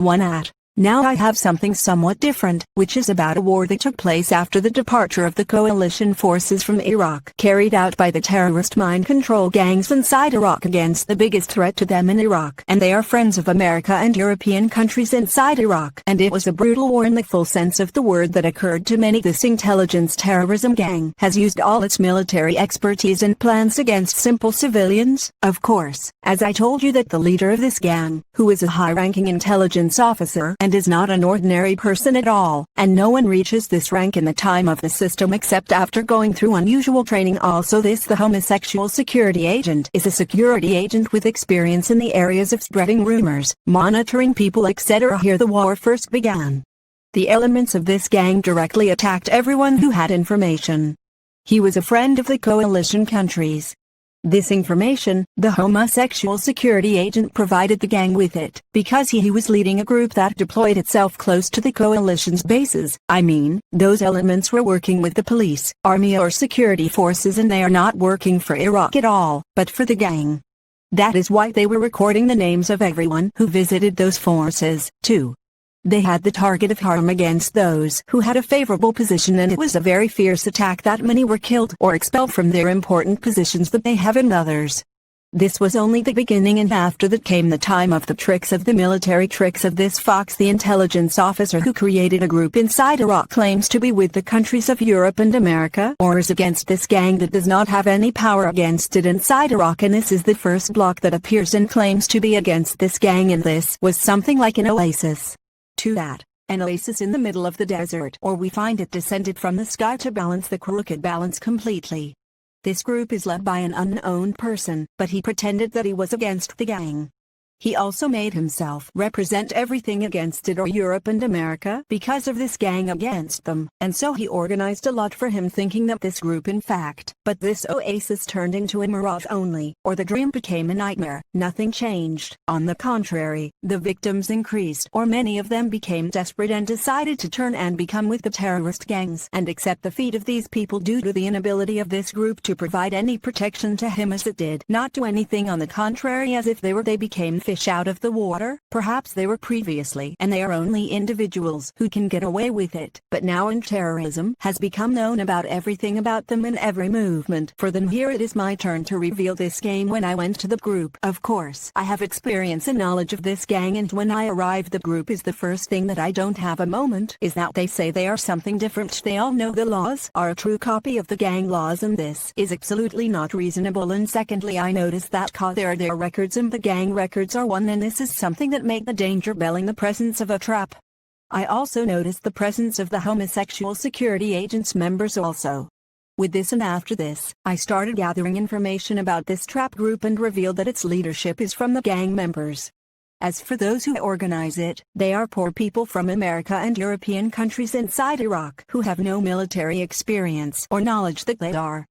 1. Now I have something somewhat different, which is about a war that took place after the departure of the coalition forces from Iraq, carried out by the terrorist mind control gangs inside Iraq against the biggest threat to them in Iraq. And they are friends of America and European countries inside Iraq. And it was a brutal war in the full sense of the word that occurred to many. This intelligence terrorism gang has used all its military expertise and plans against simple civilians, of course. As I told you that the leader of this gang, who is a high-ranking intelligence officer and is not an ordinary person at all, and no one reaches this rank in the time of the system except after going through unusual training. Also the homosexual security agent is a security agent with experience in the areas of spreading rumors, monitoring people, etc. Here the war first began. The elements of this gang directly attacked everyone who had information. He was a friend of the coalition countries. This information, the homosexual security agent provided the gang with it, because he was leading a group that deployed itself close to the coalition's bases. I mean, those elements were working with the police, army or security forces, and they are not working for Iraq at all, but for the gang. That is why they were recording the names of everyone who visited those forces, too. They had the target of harm against those who had a favorable position, and it was a very fierce attack that many were killed or expelled from their important positions that they have in others. This was only the beginning, and after that came the time of the tricks of the military tricks of this Fox. The intelligence officer who created a group inside Iraq claims to be with the countries of Europe and America, or is against this gang that does not have any power against it inside Iraq, and this is the first block that appears and claims to be against this gang, and this was something like an oasis. To that, an oasis in the middle of the desert, or we find it descended from the sky to balance the crooked balance completely. This group is led by an unknown person, but he pretended that he was against the gang. He also made himself represent everything against it, or Europe and America, because of this gang against them, and so he organized a lot for him, thinking that this group in fact, but this oasis turned into a mirage only, or the dream became a nightmare. Nothing changed. On the contrary, the victims increased, or many of them became desperate and decided to turn and become with the terrorist gangs and accept the fate of these people due to the inability of this group to provide any protection to him, as it did not do anything. On the contrary, as if they became fish out of the water. Perhaps they were previously, and they are only individuals who can get away with it. But now in terrorism has become known about everything about them and every movement for them. Here it is my turn to reveal this gang. When I went to the group, of course I have experience and knowledge of this gang, and when I arrived the group is the first thing that I don't have a moment is that they say they are something different. They all know the laws are a true copy of the gang laws, and this is absolutely not reasonable. And secondly, I noticed that there are their records, and the gang records are one, and this is something that make the danger bell in the presence of a trap. I also noticed the presence of the homosexual security agents members also. With this and after this, I started gathering information about this trap group and revealed that its leadership is from the gang members. As for those who organize it, they are poor people from America and European countries inside Iraq who have no military experience or knowledge that they are.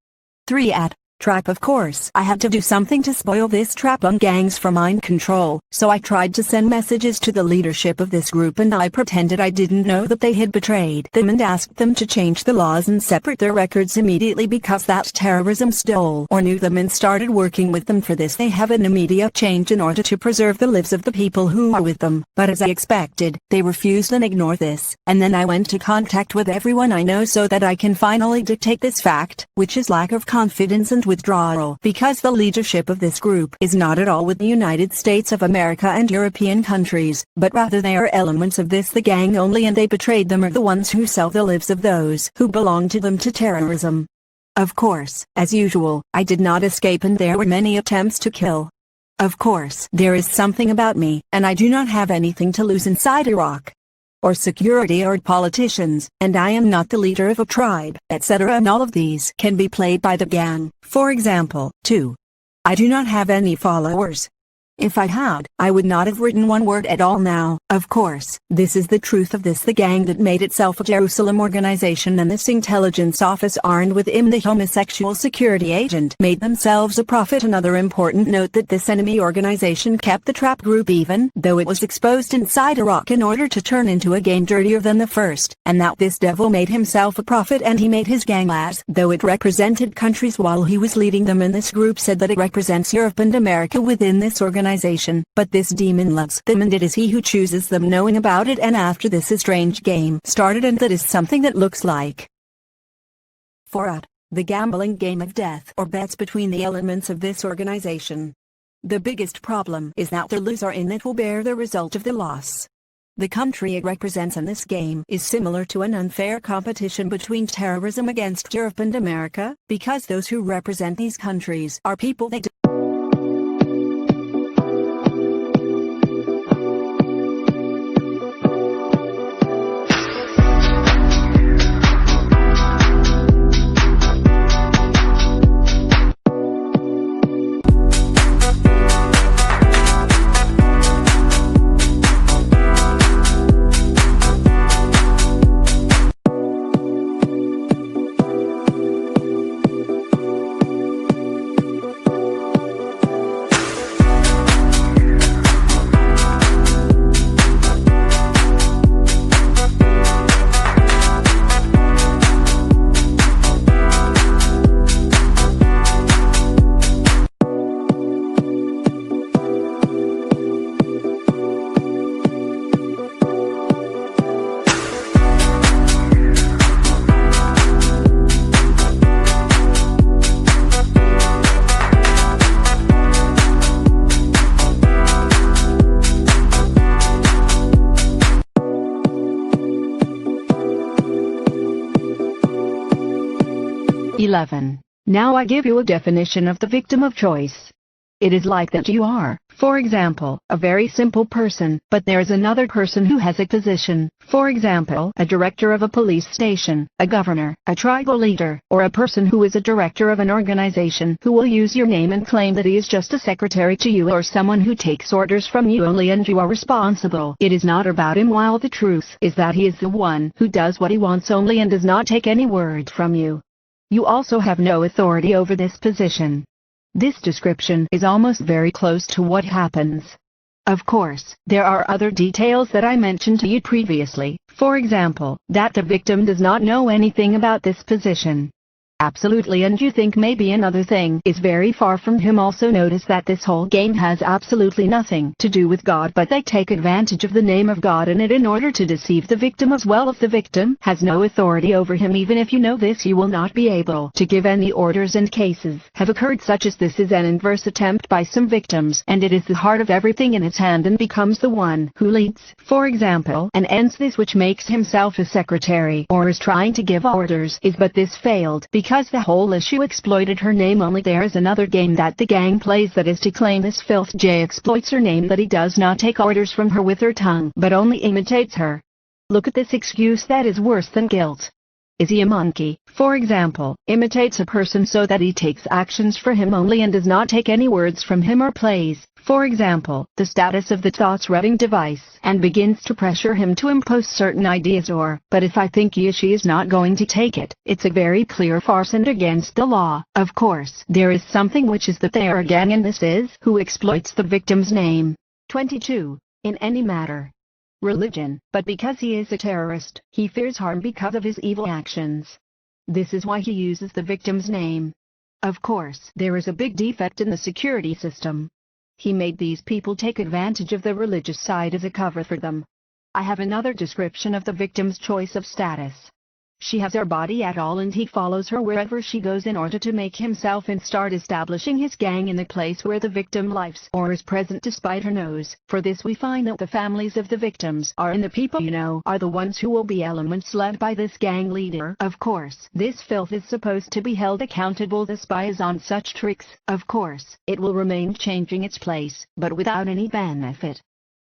3. Trap. Of course, I had to do something to spoil this trap on gangs for mind control, so I tried to send messages to the leadership of this group, and I pretended I didn't know that they had betrayed them and asked them to change the laws and separate their records immediately, because that terrorism stole or knew them and started working with them. For this they have an immediate change in order to preserve the lives of the people who are with them. But as I expected, they refused and ignored this, and then I went to contact with everyone I know so that I can finally dictate this fact, which is lack of confidence and withdrawal, because the leadership of this group is not at all with the United States of America and European countries, but rather they are elements of the gang only, and they betrayed them, are the ones who sell the lives of those who belong to them to terrorism. Of course, as usual, I did not escape, and there were many attempts to kill. Of course, there is something about me, and I do not have anything to lose inside Iraq, or security or politicians, and I am not the leader of a tribe, etc. And all of these can be played by the gang. For example, 2. I do not have any followers. If I had, I would not have written one word at all now. Of course, this is the truth of the gang that made itself a Jerusalem organization, and this intelligence office armed with the homosexual security agent made themselves a prophet. Another important note that this enemy organization kept the trap group even though it was exposed inside Iraq in order to turn into a gang dirtier than the first, and that this devil made himself a prophet and he made his gang as though it represented countries while he was leading them, and this group said that it represents Europe and America within this organization. organization, but this demon loves them and it is he who chooses them, knowing about it, and after this a strange game started, and that is something that looks like Thorns, the gambling game of death or bets between the elements of this organization. The biggest problem is that the loser in it will bear the result of the loss. The country it represents in this game is similar to an unfair competition between terrorism against Europe and America, because those who represent these countries are people they 11. Now I give you a definition of the victim of choice. It is like that you are, for example, a very simple person, but there is another person who has a position, for example, a director of a police station, a governor, a tribal leader, or a person who is a director of an organization who will use your name and claim that he is just a secretary to you or someone who takes orders from you only and you are responsible. It is not about him, while the truth is that he is the one who does what he wants only and does not take any word from you. You also have no authority over this position. This description is almost very close to what happens. Of course, there are other details that I mentioned to you previously, for example, that the victim does not know anything about this position. Absolutely, and you think maybe another thing is very far from him. Also notice that this whole game has absolutely nothing to do with God, but they take advantage of the name of God in it in order to deceive the victim as well. If the victim has no authority over him, even if you know this, you will not be able to give any orders, and cases have occurred such as this is an inverse attempt by some victims, and it is the heart of everything in its hand and becomes the one who leads, for example, and ends this, which makes himself a secretary or is trying to give orders, but this failed because the whole issue exploited her name only. There is another game that the gang plays, that is to claim this filth J exploits her name, that he does not take orders from her with her tongue but only imitates her. Look at this excuse that is worse than guilt. Is he a monkey, for example, imitates a person so that he takes actions for him only and does not take any words from him, or plays, for example, the status of the thought-reading device and begins to pressure him to impose certain ideas, or, but if I think he or she is not going to take it, it's a very clear farce and against the law. Of course, there is something which is that they are a gang, and this is who exploits the victim's name. 22. In any matter. Religion, but because he is a terrorist, he fears harm because of his evil actions. This is why he uses the victim's name. Of course, there is a big defect in the security system. He made these people take advantage of the religious side as a cover for them. I have another description of the victim's choice of status. She has her body at all, and he follows her wherever she goes in order to make himself and start establishing his gang in the place where the victim lives or is present despite her nose. For this we find that the families of the victims are, and the people you know are the ones who will be elements led by this gang leader. Of course, this filth is supposed to be held accountable. The spy is on such tricks. Of course, it will remain changing its place, but without any benefit.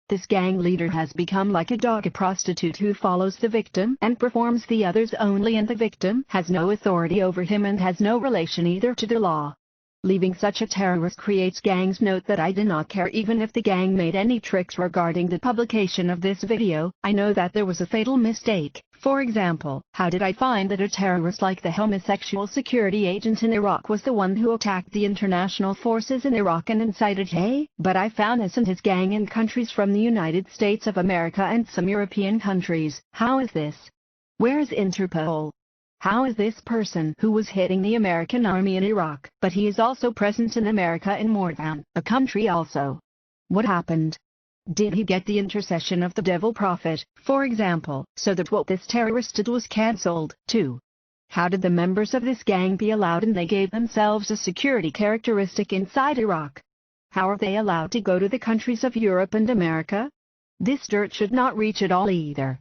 This gang leader has become like a dog, a prostitute who follows the victim and performs the others only, and the victim has no authority over him and has no relation either to the law. Leaving such a terrorist creates gangs. Note that I do not care even if the gang made any tricks regarding the publication of this video. I know that there was a fatal mistake. For example, how did I find that a terrorist like the homosexual security agent in Iraq was the one who attacked the international forces in Iraq and incited hate? But I found this and his gang in countries from the United States of America and some European countries. How is this? Where is Interpol? How is this person who was hitting the American army in Iraq, but he is also present in America, in more than a country also? What happened? Did he get the intercession of the devil prophet, for example, so that what this terrorist did was cancelled, too? How did the members of this gang be allowed, and they gave themselves a security characteristic inside Iraq? How are they allowed to go to the countries of Europe and America? This dirt should not reach at all either.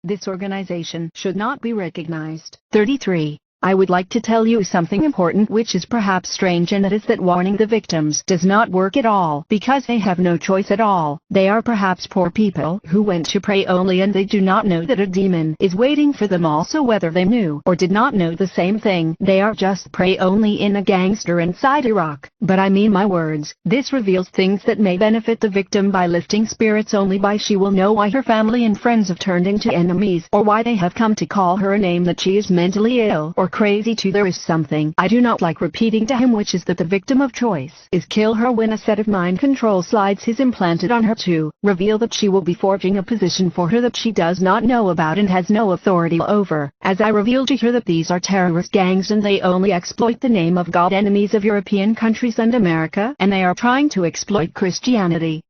This organization should not be recognized. 33. I would like to tell you something important which is perhaps strange, and that is that warning the victims does not work at all because they have no choice at all. They are perhaps poor people who went to pray only, and they do not know that a demon is waiting for them. Also, whether they knew or did not know the same thing, they are just prey only in a gangster inside Iraq. But I mean my words, this reveals things that may benefit the victim by lifting spirits only by. She will know why her family and friends have turned into enemies, or why they have come to call her a name that she is mentally ill or crazy too. There is something I do not like repeating to him, which is that the victim of choice is kill her when a set of mind control slides is implanted on her to reveal that she will be forging a position for her that she does not know about and has no authority over. As I revealed to her that these are terrorist gangs and they only exploit the name of God, enemies of European countries and America, and they are trying to exploit Christianity.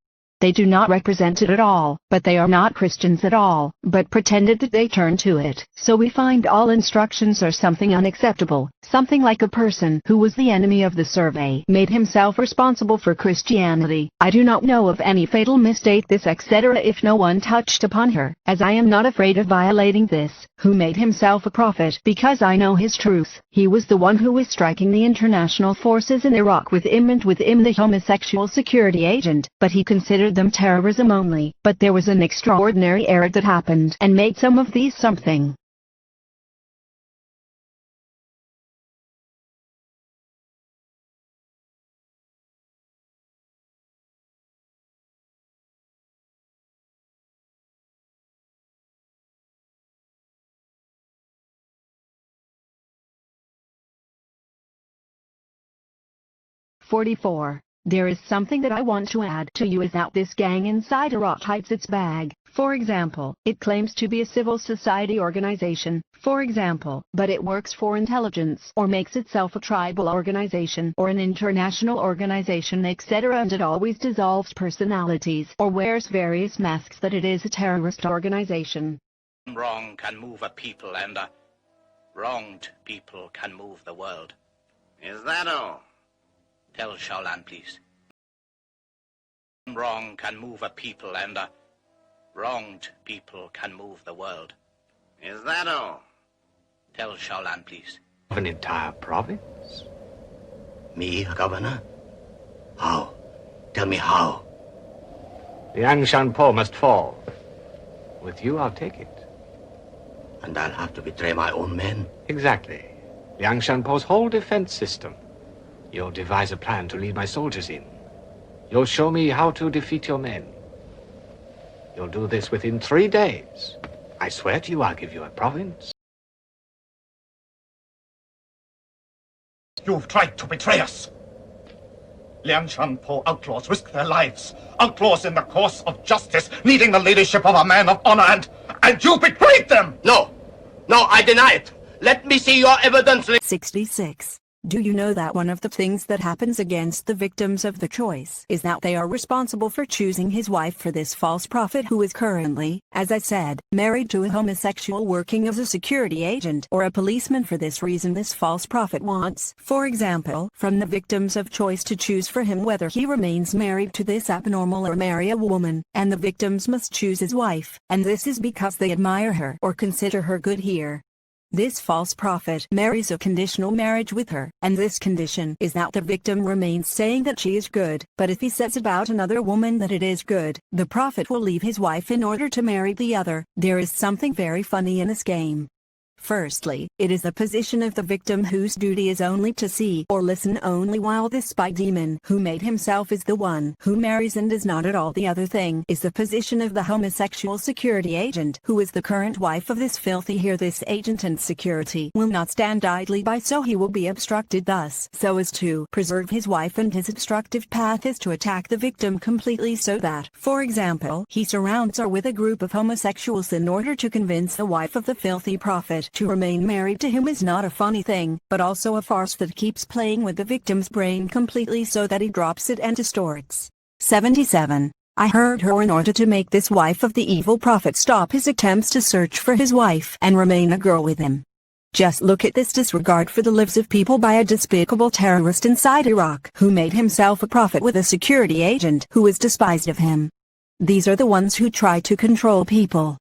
They do not represent it at all, but they are not Christians at all, but pretended that they turn to it. So we find all instructions are something unacceptable, something like a person who was the enemy of the survey made himself responsible for Christianity. I do not know of any fatal mistake this etc. if no one touched upon her, as I am not afraid of violating this, who made himself a prophet, because I know his truth. He was the one who was striking the international forces in Iraq with him and with him the homosexual security agent, but he considered them terrorism only. But there was an extraordinary error that happened and made some of these something. There is something that I want to add to you, is that this gang inside Iraq hides its bag. For example, it claims to be a civil society organization, for example, but it works for intelligence or makes itself a tribal organization or an international organization etc. and it always dissolves personalities or wears various masks that it is a terrorist organization. Wrong can move a people, and wronged people can move the world. Is that all? Tell Shaolan, please. Wrong can move a people, and wronged people can move the world. Is that all? Tell Shaolan, please. Of an entire province? Me, Governor? How? Tell me how. Liang Shanpo must fall. With you, I'll take it. And I'll have to betray my own men? Exactly. Liang Shanpo's whole defense system. You'll devise a plan to lead my soldiers in. You'll show me how to defeat your men. You'll do this within 3 days. I swear to you, I'll give you a province. You've tried to betray us. Liang Shanpo outlaws risk their lives. Outlaws in the course of justice, needing the leadership of a man of honor, and you betrayed them! No! No, I deny it! Let me see your evidence. 66. Do you know that one of the things that happens against the victims of the choice is that they are responsible for choosing his wife for this false prophet, who is currently, as I said, married to a homosexual working as a security agent or a policeman. For this reason, this false prophet wants, for example, from the victims of choice to choose for him whether he remains married to this abnormal or marry a woman, and the victims must choose his wife, and this is because they admire her or consider her good here. This false prophet marries a conditional marriage with her, and this condition is that the victim remains saying that she is good, but if he says about another woman that it is good, the prophet will leave his wife in order to marry the other. There is something very funny in this game. Firstly, it is the position of the victim whose duty is only to see or listen only, while this spy demon who made himself is the one who marries and is not at all the other thing is the position of the homosexual security agent who is the current wife of this filthy. Here this agent and security will not stand idly by, so he will be obstructed thus so as to preserve his wife, and his obstructive path is to attack the victim completely, so that, for example, he surrounds her with a group of homosexuals in order to convince the wife of the filthy prophet to remain married to him. Is not a funny thing, but also a farce that keeps playing with the victim's brain completely so that he drops it and distorts 77. I heard her in order to make this wife of the evil prophet stop his attempts to search for his wife and remain a girl with him. Just look at this disregard for the lives of people by a despicable terrorist inside Iraq who made himself a prophet with a security agent who is despised of him. These are the ones who try to control people.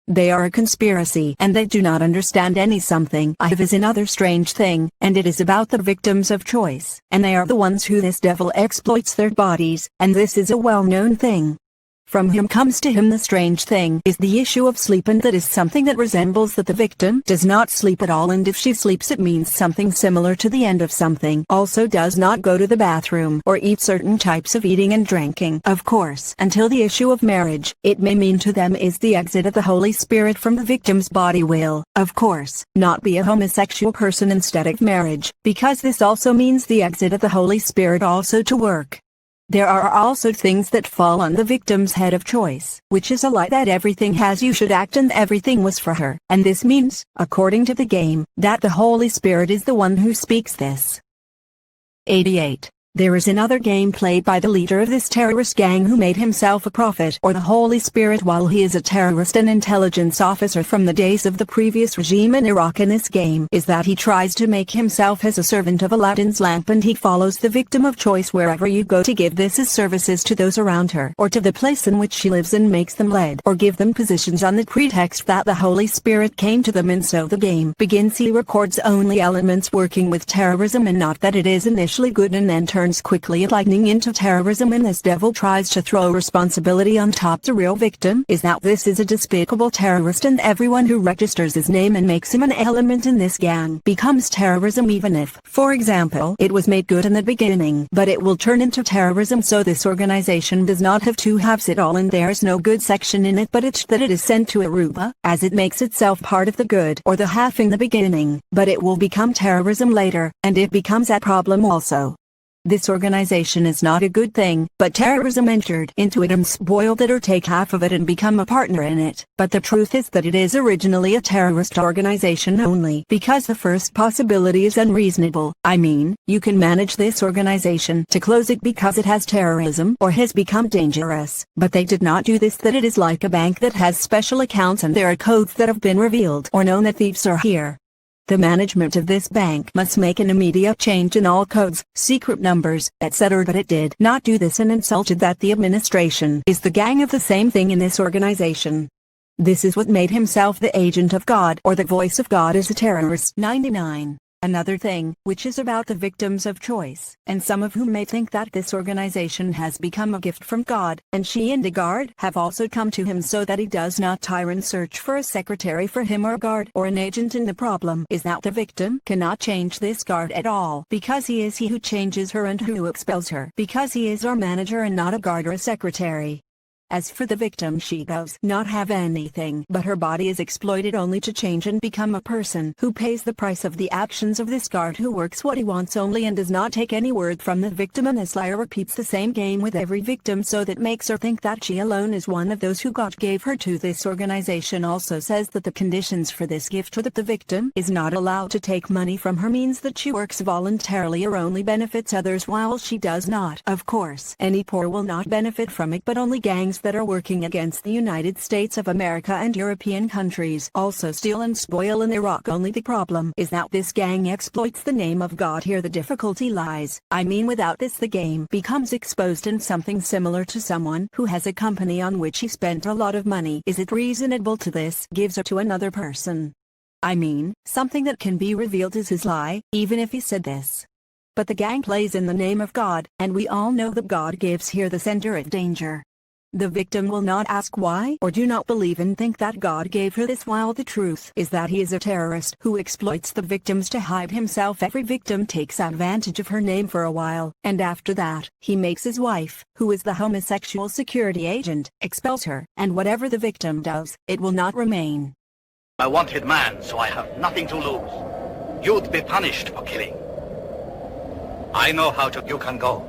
They are a conspiracy and they do not understand any something I have is another strange thing, and it is about the victims of choice, and they are the ones who this devil exploits their bodies, and this is a well-known thing. From him comes to him the strange thing is the issue of sleep, and that is something that resembles that the victim does not sleep at all, and if she sleeps it means something similar to the end of something, also does not go to the bathroom or eat certain types of eating and drinking, of course, until the issue of marriage, it may mean to them is the exit of the Holy Spirit from the victim's body will, of course, not be a homosexual person instead of marriage, because this also means the exit of the Holy Spirit also to work. There are also things that fall on the victim's head of choice, which is a lie that everything has you should act and everything was for her, and this means, according to the game, that the Holy Spirit is the one who speaks this. 88. There is another game played by the leader of this terrorist gang who made himself a prophet or the Holy Spirit while he is a terrorist and intelligence officer from the days of the previous regime in Iraq. In this game is that he tries to make himself as a servant of Aladdin's lamp, and he follows the victim of choice wherever you go to give this as services to those around her or to the place in which she lives, and makes them lead or give them positions on the pretext that the Holy Spirit came to them, and so the game begins. He records only elements working with terrorism and not that it is initially good and then turns quickly at lightning into terrorism, and this devil tries to throw responsibility on top. The real victim is that this is a despicable terrorist, and everyone who registers his name and makes him an element in this gang becomes terrorism, even if, for example, it was made good in the beginning, but it will turn into terrorism. So this organization does not have two halves at all, and there's no good section in it, but it's that it is sent to Aruba, as it makes itself part of the good or the half in the beginning, but it will become terrorism later, and it becomes a problem also. This organization is not a good thing, but terrorism entered into it and spoiled it or take half of it and become a partner in it. But the truth is that it is originally a terrorist organization only because the first possibility is unreasonable. I mean, you can manage this organization to close it because it has terrorism or has become dangerous, but they did not do this. That it is like a bank that has special accounts and there are codes that have been revealed or known that thieves are here. The management of this bank must make an immediate change in all codes, secret numbers, etc. But it did not do this and insulted that the administration is the gang of the same thing in this organization. This is what made himself the agent of God or the voice of God as a terrorist. 99. Another thing, which is about the victims of choice, and some of whom may think that this organization has become a gift from God, and she and the guard have also come to him so that he does not tire and search for a secretary for him or a guard or an agent. And the problem is that the victim cannot change this guard at all, because he is he who changes her and who expels her, because he is our manager and not a guard or a secretary. As for the victim, she does not have anything, but her body is exploited only to change and become a person who pays the price of the actions of this guard, who works what he wants only and does not take any word from the victim. And this liar repeats the same game with every victim, so that makes her think that she alone is one of those who God gave her to. This organization also says that the conditions for this gift are that the victim is not allowed to take money from her, means that she works voluntarily or only benefits others while she does not. Of course, any poor will not benefit from it, but only gangs that are working against the United States of America and European countries also steal and spoil in Iraq. Only the problem is that this gang exploits the name of God. Here the difficulty lies. I mean, without this the game becomes exposed and something similar to someone who has a company on which he spent a lot of money. Is it reasonable to this gives her to another person? I mean, something that can be revealed as his lie, even if he said this. But the gang plays in the name of God, and we all know that God gives here the center of danger. The victim will not ask why or do not believe and think that God gave her this, while the truth is that he is a terrorist who exploits the victims to hide himself. Every victim takes advantage of her name for a while, and after that, he makes his wife, who is the homosexual security agent, expels her, and whatever the victim does, it will not remain. A wanted man, so I have nothing to lose. You'd be punished for killing. I know how to. You can go.